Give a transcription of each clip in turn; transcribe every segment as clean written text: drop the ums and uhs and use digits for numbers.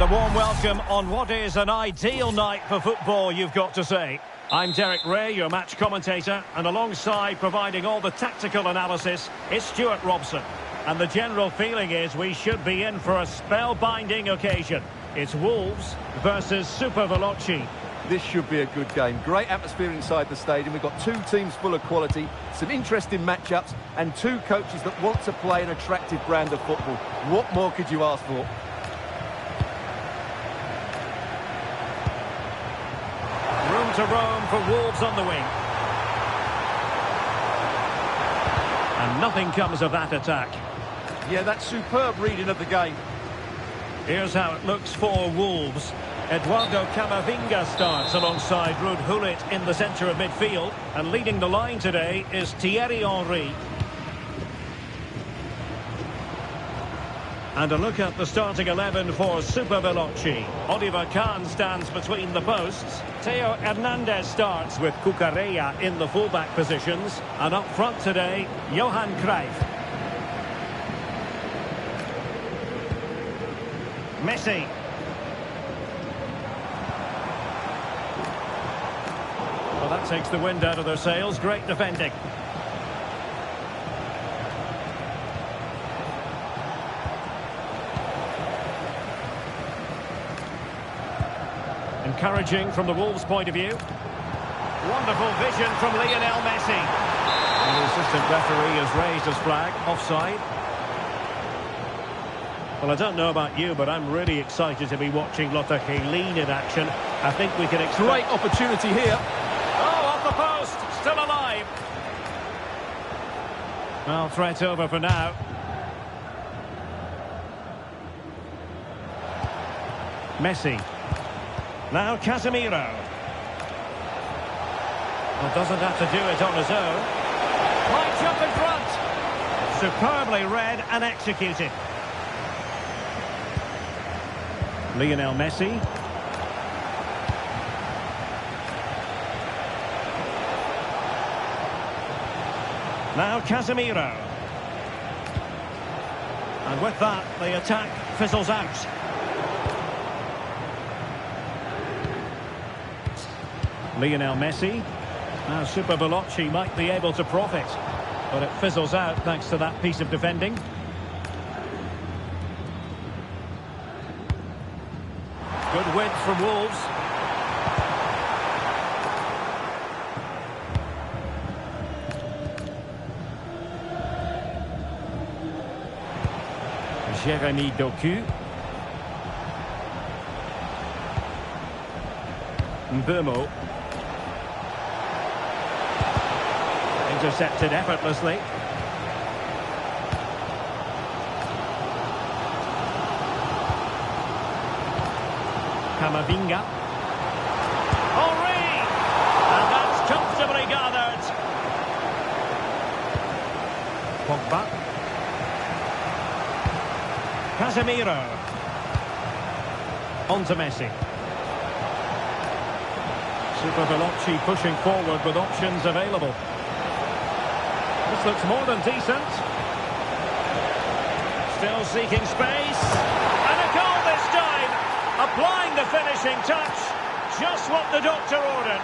a warm welcome on what is an ideal night for football, you've got to say. I'm Derek Ray, your match commentator, and alongside providing all the tactical analysis, it's Stuart Robson. And the general feeling is we should be in for a spellbinding occasion. It's Wolves versus Super Veloci. This should be a good game. Great atmosphere inside the stadium. We've got two teams full of quality, some interesting matchups, and two coaches that want to play an attractive brand of football. What more could you ask for? Room to roam for Wolves on the wing. And nothing comes of that attack. Yeah, that's superb reading of the game. Here's how it looks for Wolves. Eduardo Camavinga starts alongside Ruud Gullit in the centre of midfield. And leading the line today is Thierry Henry. And a look at the starting 11 for Super Veloci. Oliver Kahn stands between the posts. Theo Hernandez starts with Cucurella in the fullback positions. And up front today, Johan Cruyff. Messi. Well, that takes the wind out of their sails. Great defending. Encouraging from the Wolves' point of view. Wonderful vision from Lionel Messi. And the assistant referee has raised his flag. Offside. Well, I don't know about you, but I'm really excited to be watching Lothar Helin in action. I think we can expect... Great opportunity here. Oh, off the post. Still alive. Well, threat over for now. Messi. Now Casemiro. Well, doesn't have to do it on his own. Might jump in front. Superbly read and executed. Lionel Messi. Now Casemiro. And with that, the attack fizzles out. Lionel Messi. Now Super Veloci might be able to profit, but it fizzles out thanks to that piece of defending. Good width from Wolves. Jérémy Doku. Mbeumo. Intercepted effortlessly. Camavinga. Henry! And that's comfortably gathered. Pogba. Casemiro. On to Messi. Super Veloci pushing forward with options available. This looks more than decent. Still seeking space. And a goal this time. Applying the finishing touch. Just what the doctor ordered.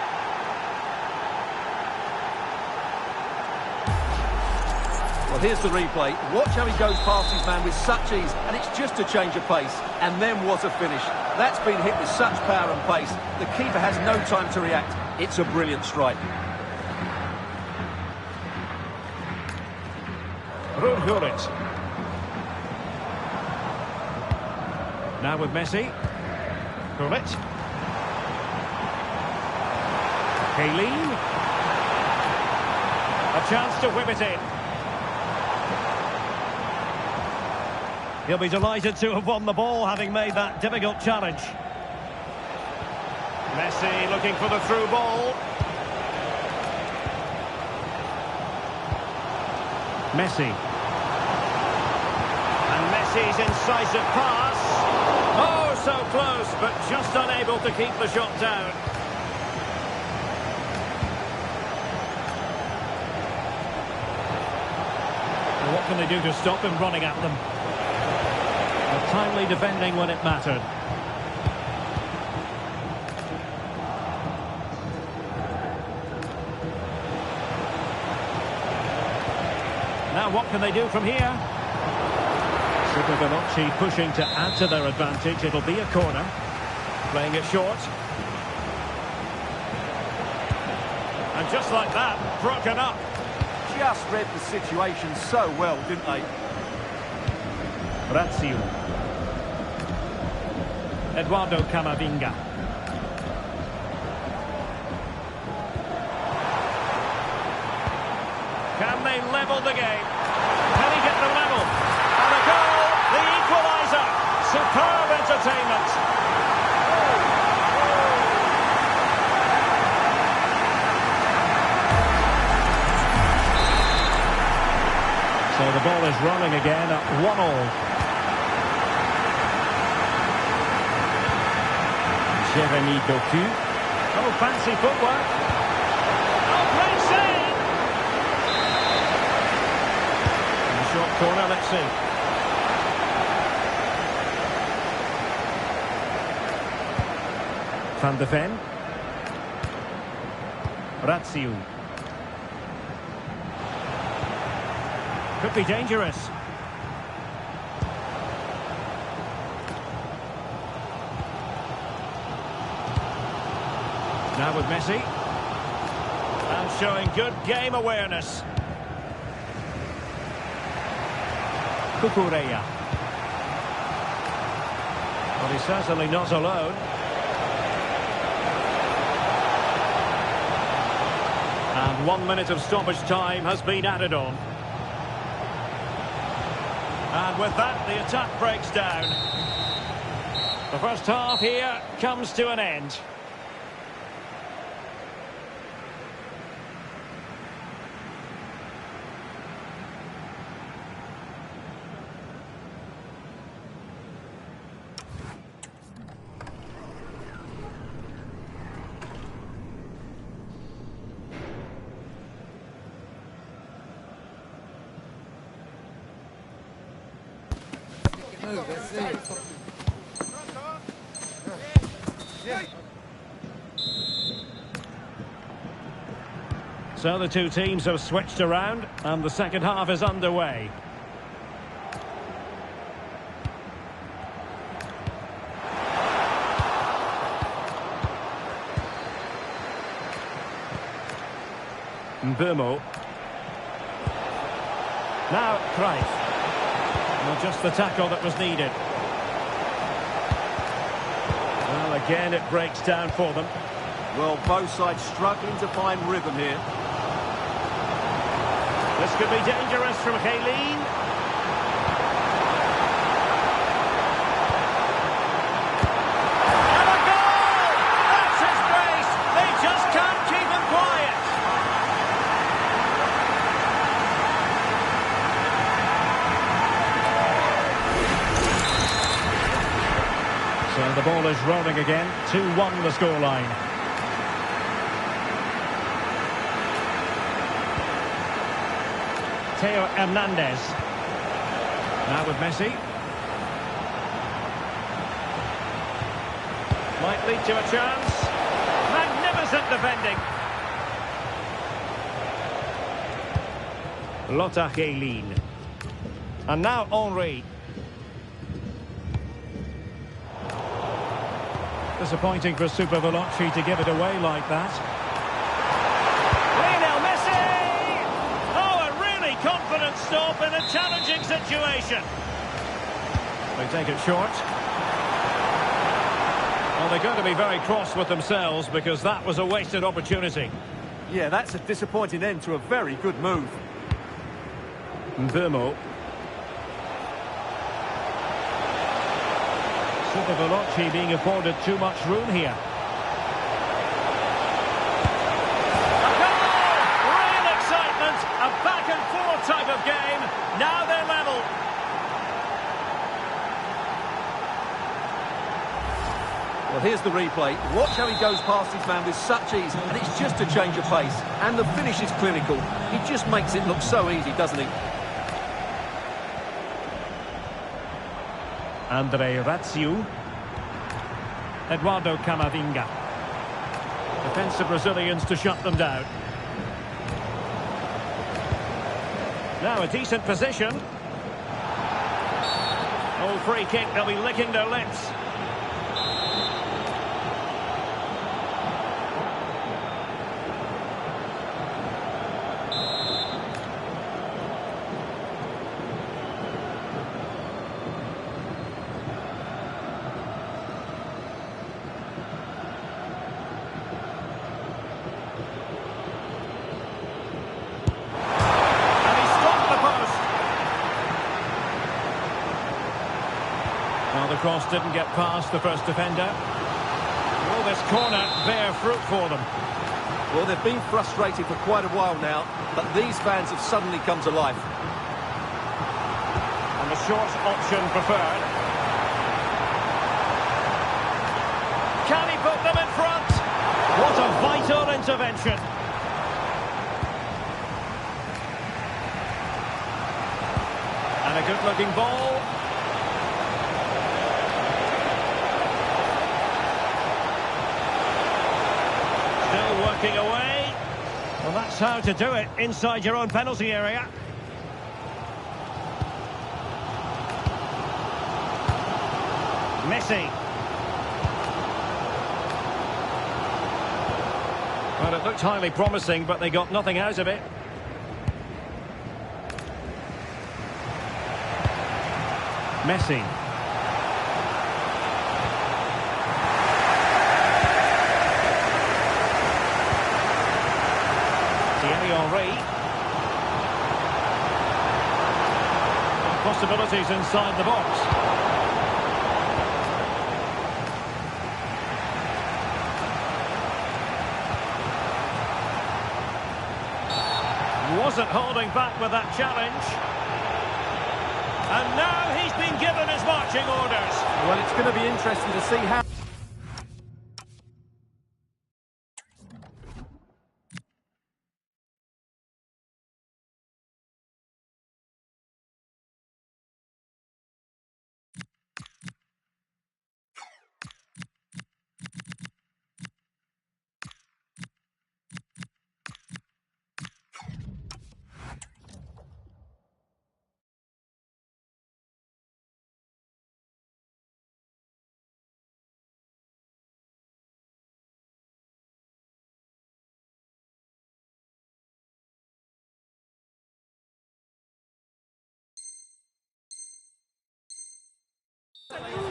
Well, here's the replay. Watch how he goes past his man with such ease, and it's just a change of pace. And then what a finish. That's been hit with such power and pace. The keeper has no time to react. It's a brilliant strike. Ruud Gullit. Now with Messi. Gullit. Helin. A chance to whip it in. He'll be delighted to have won the ball, having made that difficult challenge. Messi looking for the through ball. Messi. And Messi's incisive pass. Oh, so close, but just unable to keep the shot down. And what can they do to stop him running at them? But timely defending when it mattered. Now what can they do from here? Super Veloci pushing to add to their advantage. It'll be a corner. Playing it short. And just like that, broken up. Just read the situation so well, didn't they? Razziu. Eduardo Camavinga. Can they level the game? Can he get the level? And a goal! The equaliser! Superb entertainment! So the ball is rolling again at 1-1. Jeremy Doku. Oh, fancy footwork. Oh, great save! In the short corner, let's see. Van de Ven. Razziu. Could be dangerous. Now with Messi. And showing good game awareness. Cucurella. Well, he's certainly not alone. And 1 minute of stoppage time has been added on. And with that, the attack breaks down. The first half here comes to an end. So the two teams have switched around and the second half is underway. Mbeumo. Now Cruyff. Well, just the tackle that was needed. Well, again it breaks down for them. Well, both sides struggling to find rhythm here. This could be dangerous from Haylene. And a goal! That's his brace! They just can't keep him quiet. So the ball is rolling again. 2-1 the scoreline. Theo Hernandez. Now with Messi. Might lead to a chance. Magnificent defending. Lothar Haylene. And now Henry. Disappointing for Super Veloci to give it away like that. Confident stop in a challenging situation. They take it short. Well, they're going to be very cross with themselves because that was a wasted opportunity. Yeah, that's a disappointing end to a very good move. Mbeumo. Super Veloci being afforded too much room here. A back-and-forth type of game. Now they're level. Well, here's the replay. Watch how he goes past his man with such ease, and it's just a change of pace. And the finish is clinical. He just makes it look so easy, doesn't he? Andre Razziu. Eduardo Camavinga. Defensive Brazilians to shut them down. Now a decent position. Oh, free kick, they'll be licking their lips. Well, the cross didn't get past the first defender. Will this corner bear fruit for them? Well, they've been frustrated for quite a while now, but these fans have suddenly come to life. And the short option preferred. Can he put them in front? What a vital intervention. And a good-looking ball. Still working away. Well, that's how to do it inside your own penalty area. Messi. Well, it looked highly promising, but they got nothing out of it. Messi. Possibilities inside the box. Wasn't holding back with that challenge. And now he's been given his marching orders. Well, it's going to be interesting to see how...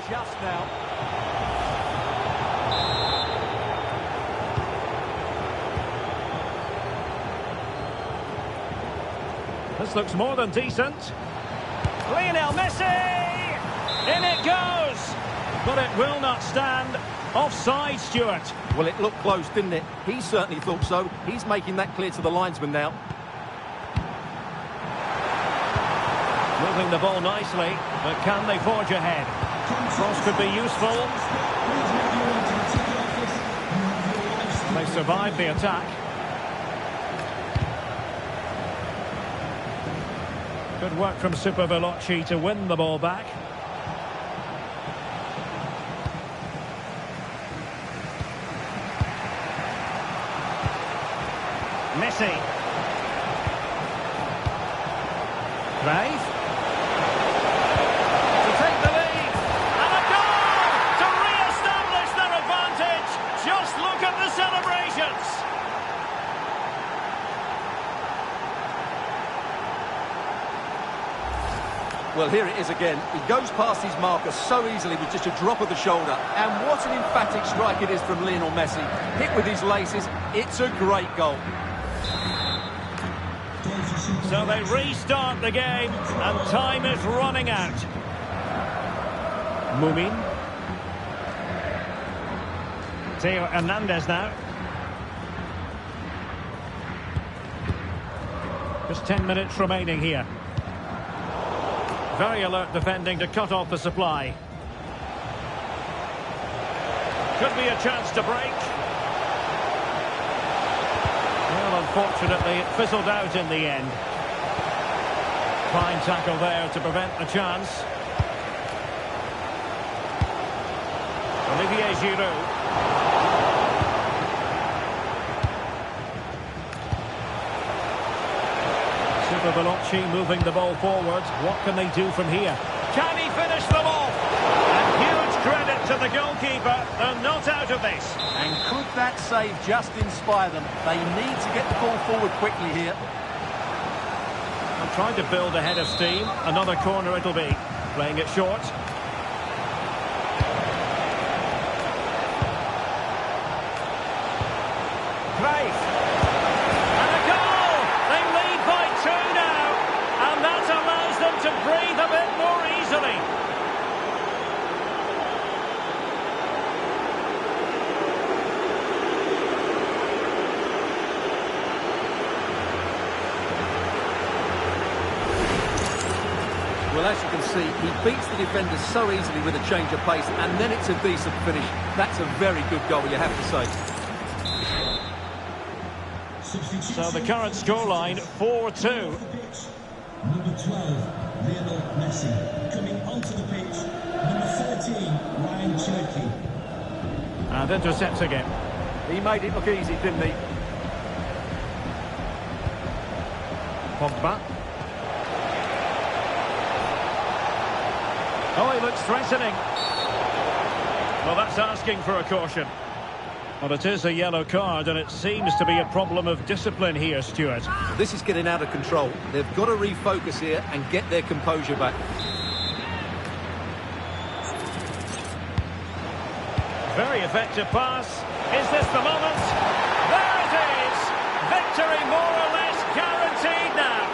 Just now. This looks more than decent. Lionel Messi! In it goes! But it will not stand. Offside, Stuart. Well, it looked close, didn't it? He certainly thought so. He's making that clear to the linesman now. Moving the ball nicely, but can they forge ahead? Cross could be useful. They survived the attack. Good work from Super Veloci to win the ball back. Messi. Brave. To take the lead. And a goal to re-establish their advantage. Just look at the celebrations. Well, here it is again. He goes past his marker so easily with just a drop of the shoulder. And what an emphatic strike it is from Lionel Messi. Hit with his laces. It's a great goal. So they restart the game, and time is running out. Mumin. Theo Hernandez now. Just 10 minutes remaining here. Very alert defending to cut off the supply. Could be a chance to break. Well, unfortunately, it fizzled out in the end. Fine tackle there to prevent the chance. Olivier Giroud. Super So Veloci moving the ball forward. What can they do from here? Can he finish them off? And huge credit to the goalkeeper. They're not out of this. And could that save just inspire them? They need to get the ball forward quickly here. I'm trying to build a head of steam. Another corner it'll be. Playing it short. Great. And a goal! They lead by 2 now. And that allows them to breathe a bit more easily. Well, as you can see, he beats the defenders so easily with a change of pace, and then it's a decent finish. That's a very good goal, you have to say. So the current scoreline, 4-2. Number 12, Lionel Messi. Coming onto the pitch, number 13, Ryan Cherky. And intercepts again. He made it look easy, didn't he? Pogba. Oh, he looks threatening. Well, that's asking for a caution. Well, it is a yellow card, and it seems to be a problem of discipline here, Stuart. This is getting out of control. They've got to refocus here and get their composure back. Very effective pass. Is this the moment? There it is! Victory more or less guaranteed now.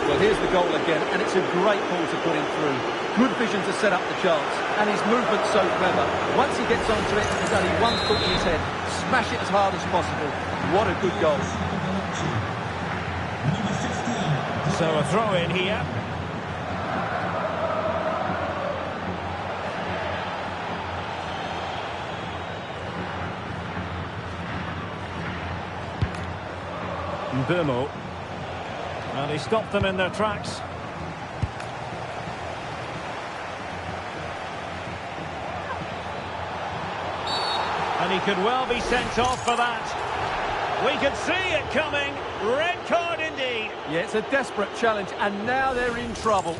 Well, here's the goal again, and it's a great ball to put him through. Good vision to set up the chance, and his movement's so clever. Once he gets onto it, there's only one foot in his head. Smash it as hard as possible. What a good goal. So a throw in here. Mbeumo. And he stopped them in their tracks. And he could well be sent off for that. We could see it coming. Red card indeed. Yeah, it's a desperate challenge, and now they're in trouble.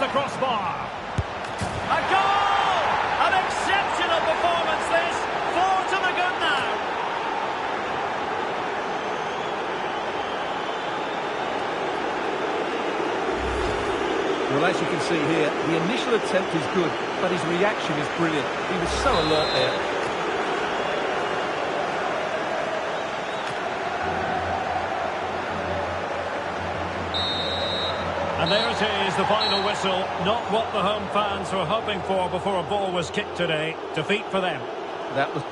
Crossbar. A goal! An exceptional performance this. 4 to the good now. Well, as you can see here, the initial attempt is good, but his reaction is brilliant. He was so alert there. And there it is, the final whistle. Not what the home fans were hoping for before a ball was kicked today. Defeat for them. That was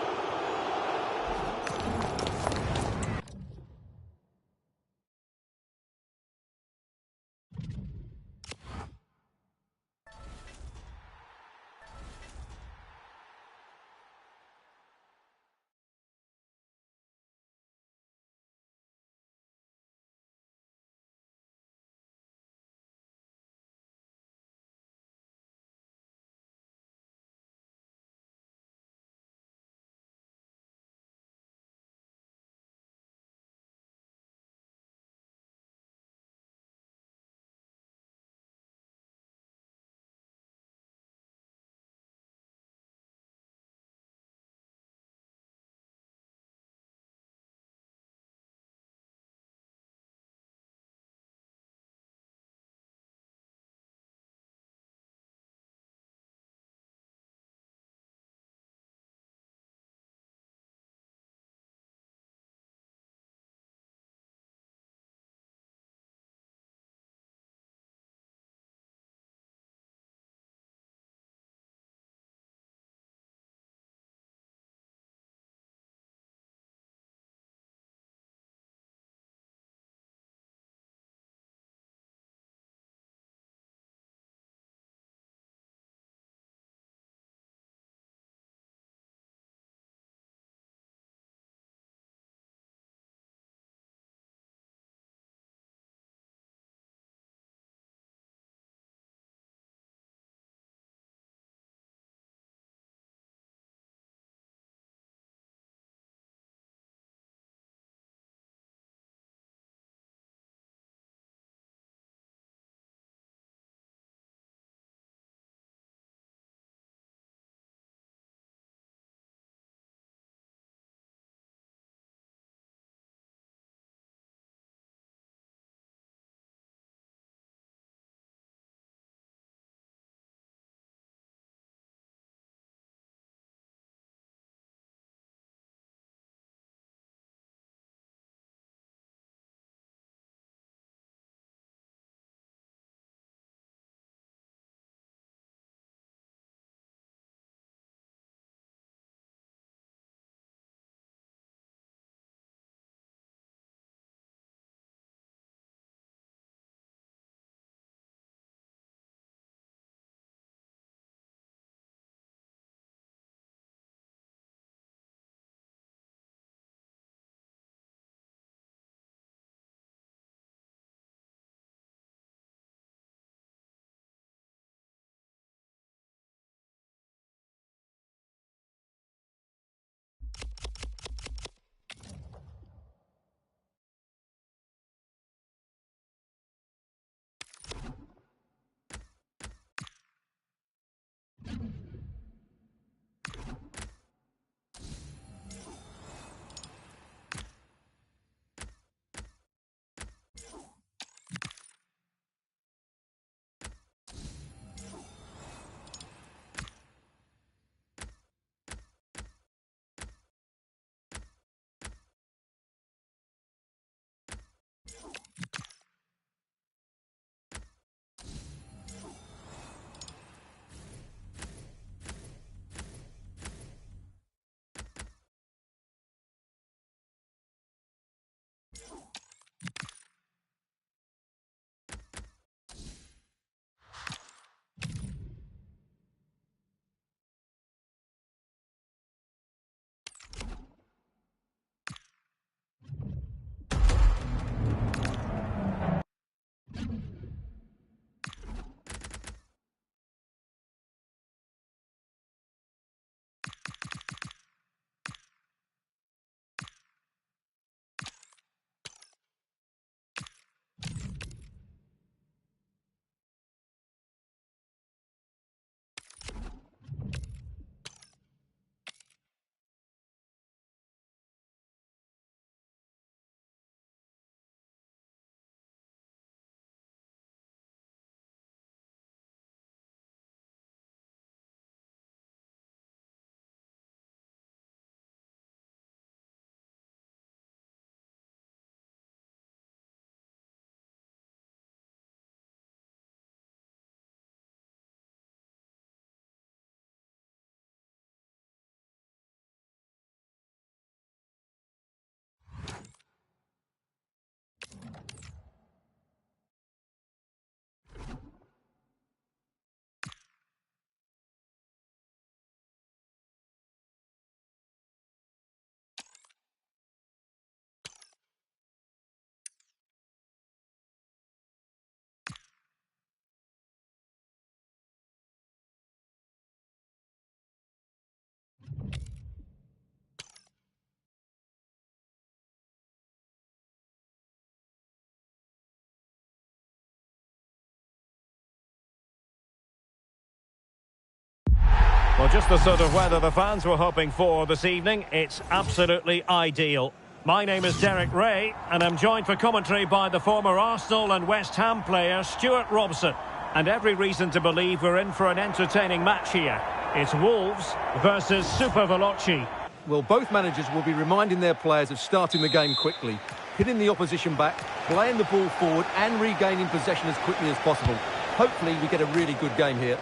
Well, just the sort of weather the fans were hoping for this evening. It's absolutely ideal. My name is Derek Ray, and I'm joined for commentary by the former Arsenal and West Ham player Stuart Robson. And every reason to believe we're in for an entertaining match here. It's Wolves versus Super Veloci. Well, both managers will be reminding their players of starting the game quickly, hitting the opposition back, playing the ball forward and regaining possession as quickly as possible. Hopefully we get a really good game here.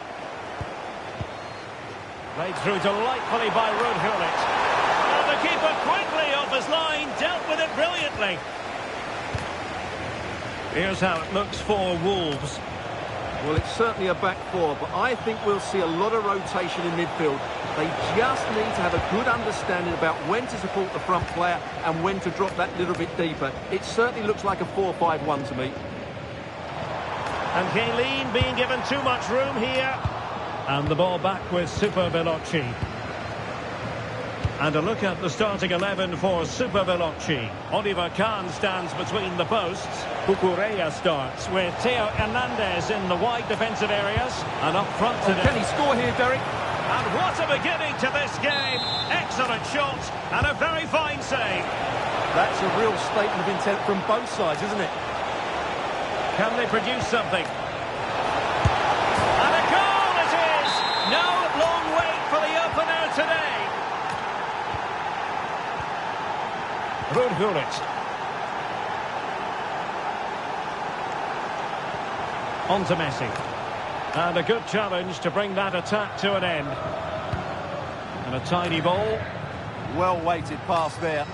Played through delightfully by Ruud Gullit. And the keeper quickly off his line, dealt with it brilliantly. Here's how it looks for Wolves. Well, it's certainly a back four, but I think we'll see a lot of rotation in midfield. They just need to have a good understanding about when to support the front player and when to drop that little bit deeper. It certainly looks like a 4-5-1 to me. And Kayleen being given too much room here. And the ball back with Super Veloci. And a look at the starting 11 for Super Veloci. Oliver Kahn stands between the posts. Cucurella starts with Theo Hernandez in the wide defensive areas. And up front today. Can he score here, Derek? And what a beginning to this game. Excellent shot and a very fine save. That's a real statement of intent from both sides, isn't it? Can they produce something? And a goal it is! No long wait for the opener today. Ruud Gullit. On to Messi. And a good challenge to bring that attack to an end. And a tiny ball. Well-weighted pass there.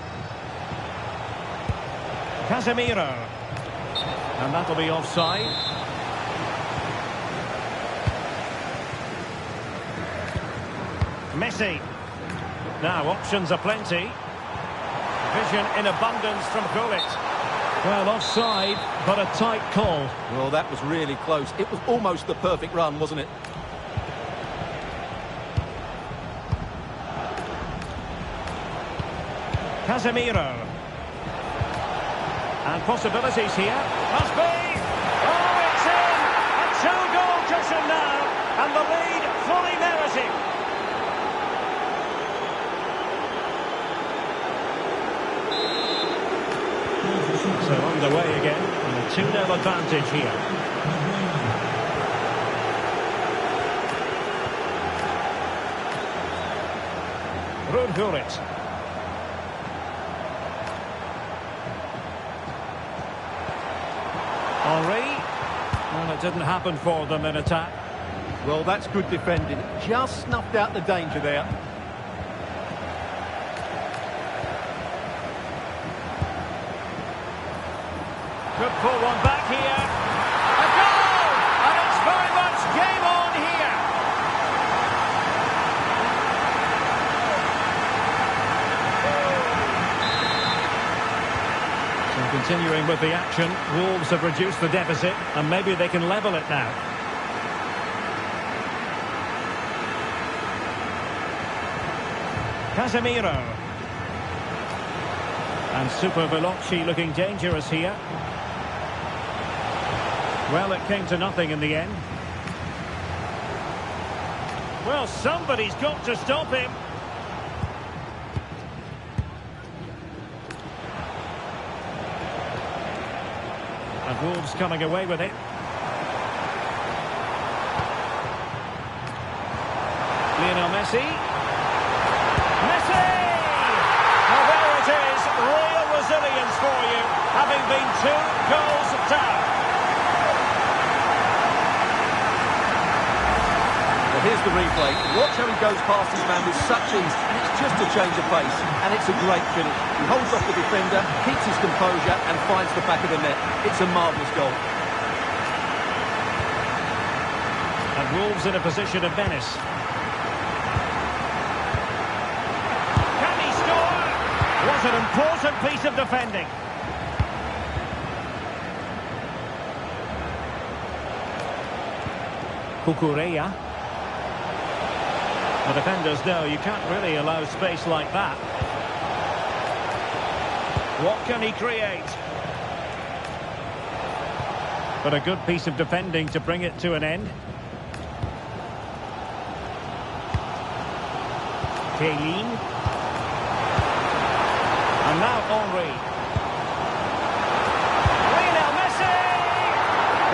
Casemiro. And that'll be offside. Messi. Now options are plenty. Vision in abundance from Gullit. Well, offside, but a tight call. Well, that was really close. It was almost the perfect run, wasn't it? Casemiro. And possibilities here. Must be. Oh, it's in! A two-goal cushion now. And the lead fully merited. So underway again. And a 2-0 advantage here. Ruud Gullit. Henry. Well, it didn't happen for them in attack. Well, that's good defending. Just snuffed out the danger there. Could pull one back here. A goal! And it's very much game on here. So continuing with the action, Wolves have reduced the deficit and maybe they can level it now. Casemiro. And Super Veloci looking dangerous here. Well, it came to nothing in the end. Well, somebody's got to stop him. And Wolves coming away with it. Lionel Messi. Messi! Well, there it is. Real resilience for you, having been 2 goals down. Here's the replay. Watch how he goes past his man with such ease, and it's just a change of pace, and it's a great finish. He holds off the defender, keeps his composure, and finds the back of the net. It's a marvellous goal. And Wolves in a position of menace. Can he score? What an important piece of defending. Cucurella. The defenders know you can't really allow space like that. What can he create? But a good piece of defending to bring it to an end. Kaylin. And now Henry. Lionel Messi!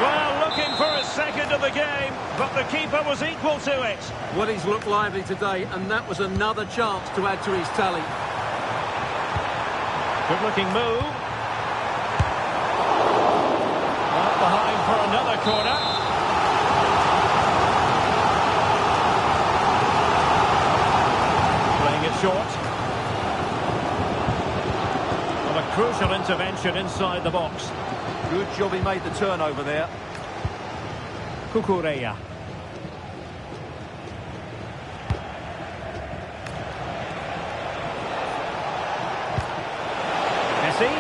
Well, looking for a second of the game, but the keeper was equal to it. Well, he's looked lively today, and that was another chance to add to his tally. Good-looking move. Up behind for another corner. Playing it short. Well, a crucial intervention inside the box. Good job he made the turnover there. Cucurella. Messi.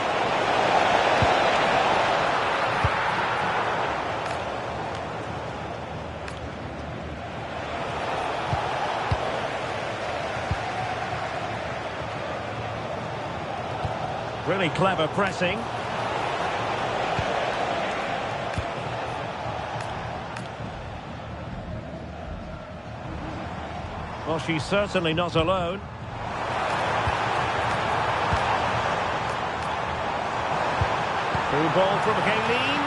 Really clever pressing. Well, she's certainly not alone. Through ball from Kaylin.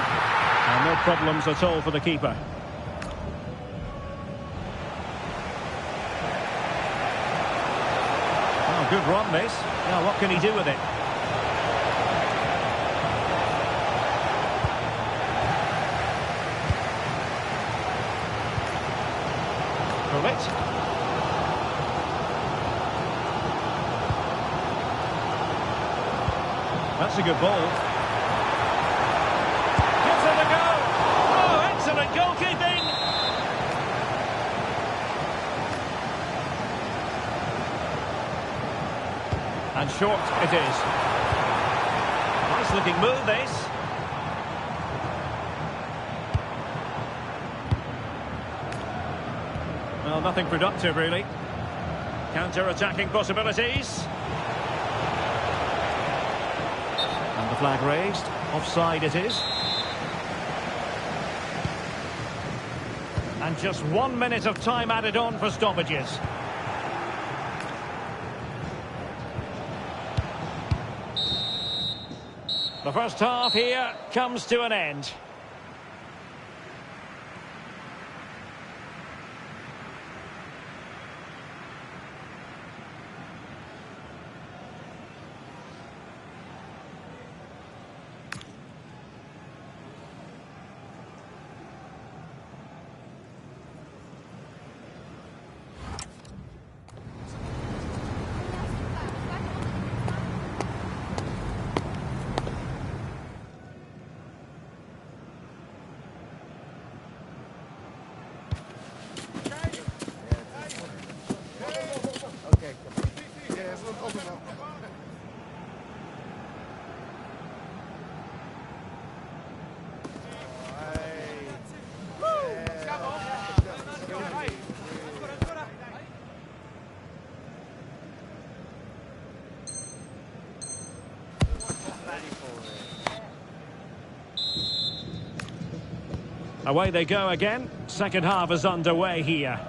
And no problems at all for the keeper. Oh, good run, this. Now, what can he do with it? Pull it. That's a good ball. Gives it a go. Oh, excellent goalkeeping. And short it is. Nice looking move, this. Well, nothing productive, really. Counter-attacking possibilities. And the flag raised. Offside it is. And just 1 minute of time added on for stoppages. The first half here comes to an end. Away they go again. Second half is underway here.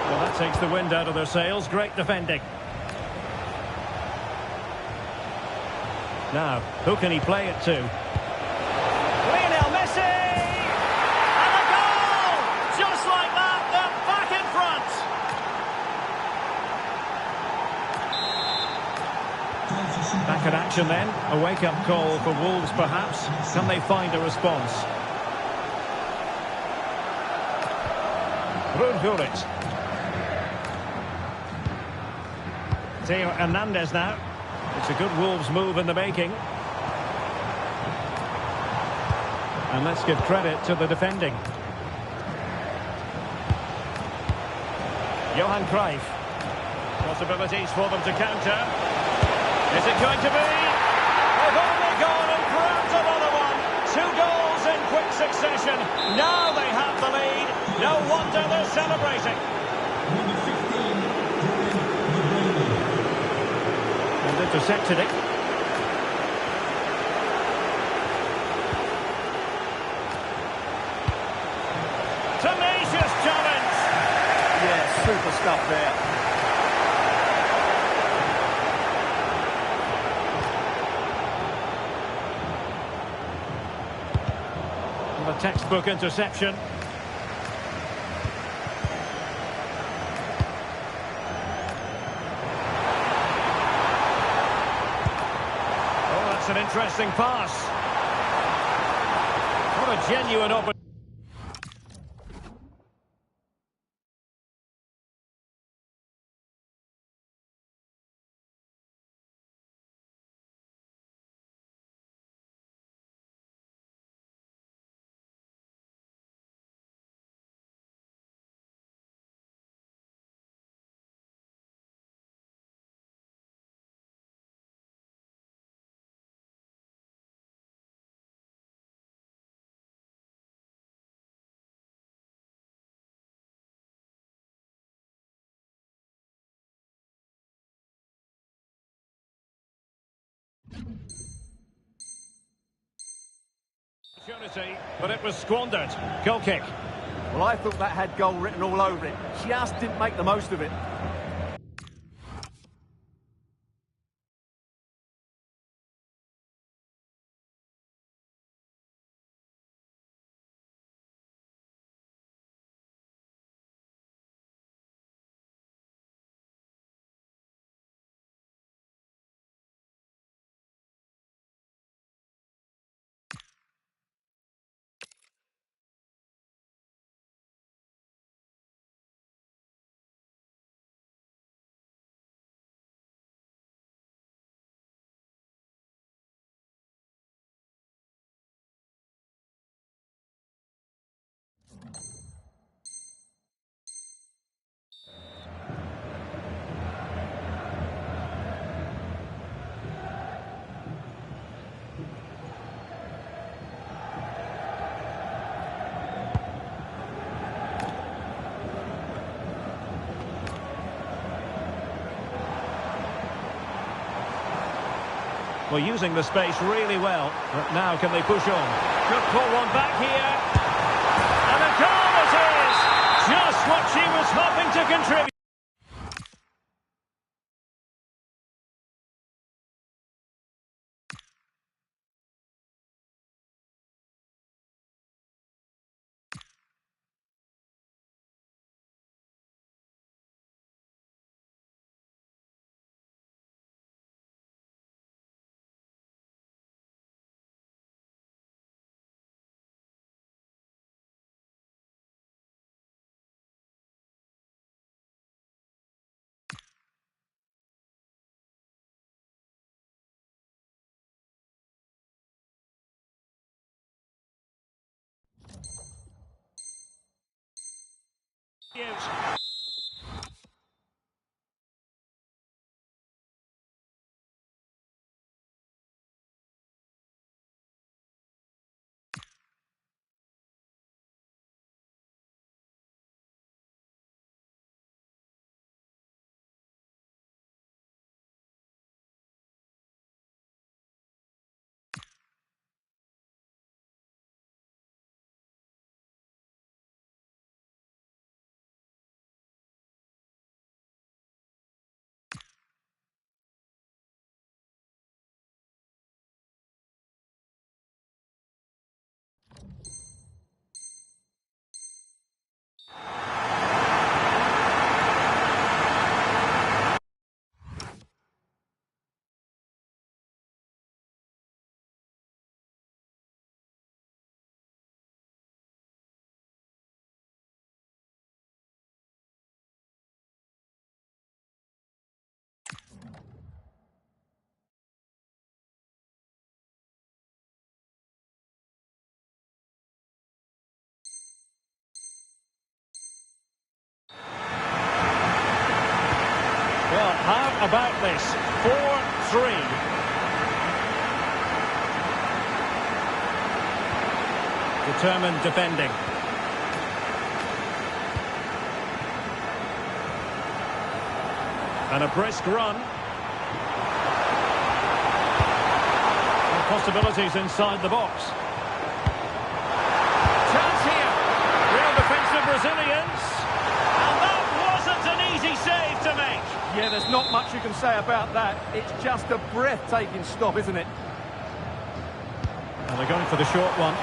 Well, that takes the wind out of their sails. Great defending. Now, who can he play it to? Lionel Messi! And a goal! Just like that, they're back in front! Back in action then. A wake-up call for Wolves, perhaps. Can they find a response? Rudhurit. Theo Hernandez now. It's a good Wolves move in the making. And let's give credit to the defending. Johan Cruyff. Possibilities for them to counter. Is it going to be? They've only gone and grabbed another one. 2 goals in quick succession. Now they have the lead. No wonder they're celebrating. And intercepted it. super stuff there. And a textbook interception. Oh, that's an interesting pass. What a genuine opportunity. But it was squandered. Goal kick. Well, I thought that had goal written all over it. Just didn't make the most of it. Well, using the space really well. But now can they push on? Could pull one back here. And a goal it is! Just what she was hoping to contribute. Well, how about this? 4-3. Determined defending. And a brisk run. And possibilities inside the box. Chance here. Real defensive resilience. And that wasn't not much you can say about that. It's just a breathtaking stop, isn't it? And they're going for the short one.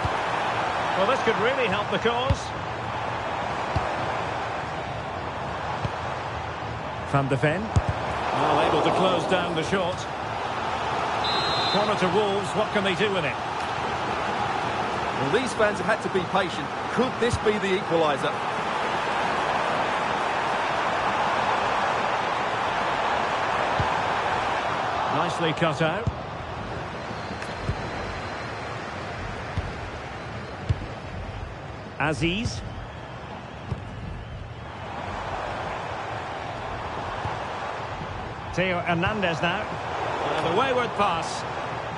Well, this could really help the cause. Van de Ven. Well, able to close down the shot. Corner to Wolves, what can they do with it? Well, these fans have had to be patient. Could this be the equaliser? Nicely cut out. Aziz. Theo Hernandez now. The wayward pass.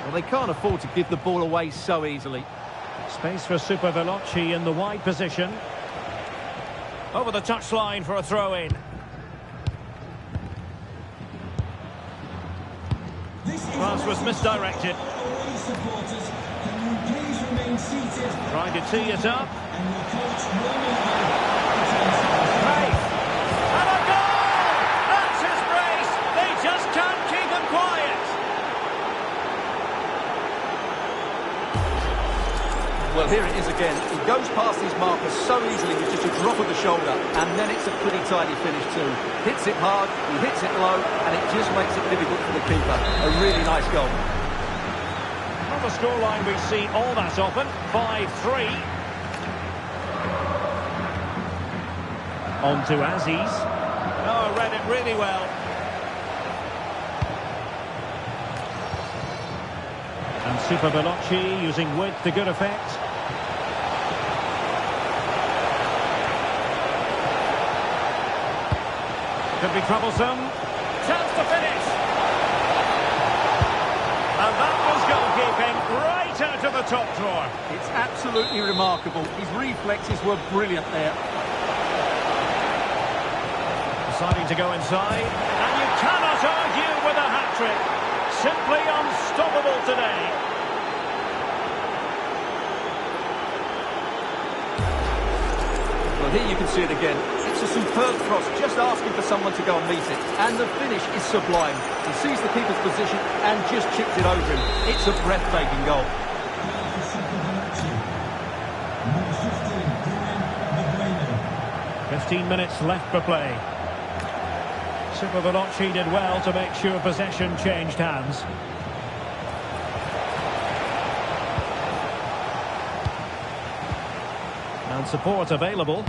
Well, they can't afford to give the ball away so easily. Space for Super Veloci in the wide position. Over the touchline for a throw-in. Pass was misdirected. Trying to tee it up. Hey! And a goal! That's his brace! They just can't keep him quiet! Well, here it is again. He goes past his marker so easily with just a drop of the shoulder, and then it's a pretty tidy finish too. Hits it hard, he hits it low, and it just makes it difficult for the keeper. A really nice goal. Not a scoreline we see all that often. 5-3. On to Aziz. Oh, read it really well. And Super Veloci using width to good effect. Could be troublesome. Chance to finish. And that was goalkeeping right out of the top drawer. It's absolutely remarkable. His reflexes were brilliant there. Deciding to go inside. And you cannot argue with a hat-trick. Simply unstoppable today. Well, here you can see it again. It's a superb cross, just asking for someone to go and meet it. And the finish is sublime. He sees the keeper's position and just chips it over him. It's a breathtaking goal. 15 minutes left for play. Super Veloci did well to make sure possession changed hands. And support available.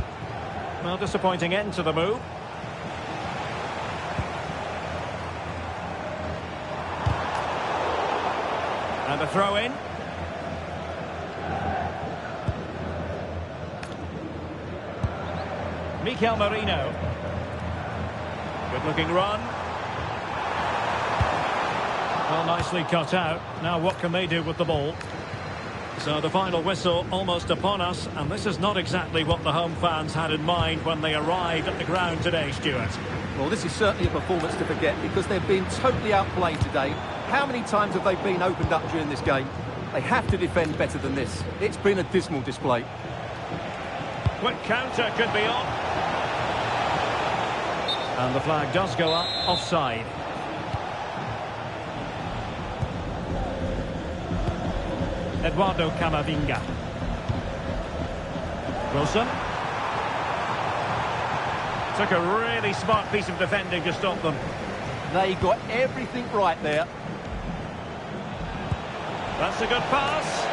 Well, disappointing end to the move. And a throw-in. Mikel Merino. Good-looking run. Well, nicely cut out. Now what can they do with the ball? So the final whistle almost upon us, and this is not exactly what the home fans had in mind when they arrived at the ground today, Stuart. Well, this is certainly a performance to forget because they've been totally outplayed today. How many times have they been opened up during this game? They have to defend better than this. It's been a dismal display. Quick counter could be on. And the flag does go up, offside. Eduardo Camavinga. Wilson. Took a really smart piece of defending to stop them. They got everything right there. That's a good pass.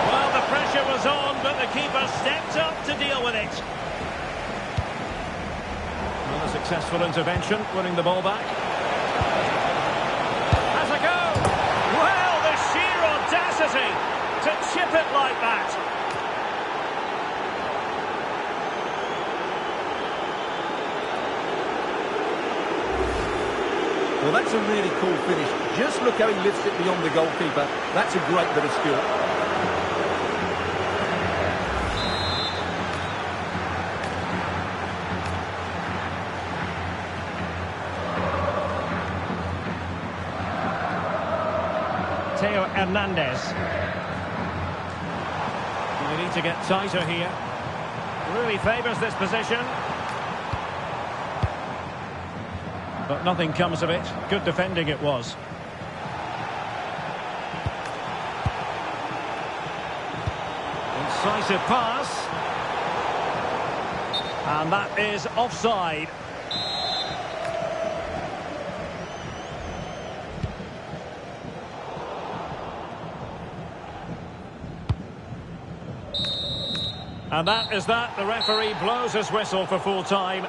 Well, the pressure was on, but the keeper stepped up to deal with it. Well, a successful intervention, winning the ball back. Has a go. Well, the sheer audacity to chip it like that. Well, that's a really cool finish. Just look how he lifts it beyond the goalkeeper. That's a great bit of skill. Theo Hernandez. We need to get tighter here. Really favours this position. But nothing comes of it. Good defending it was. Incisive pass. And that is offside. And that is that. The referee blows his whistle for full time.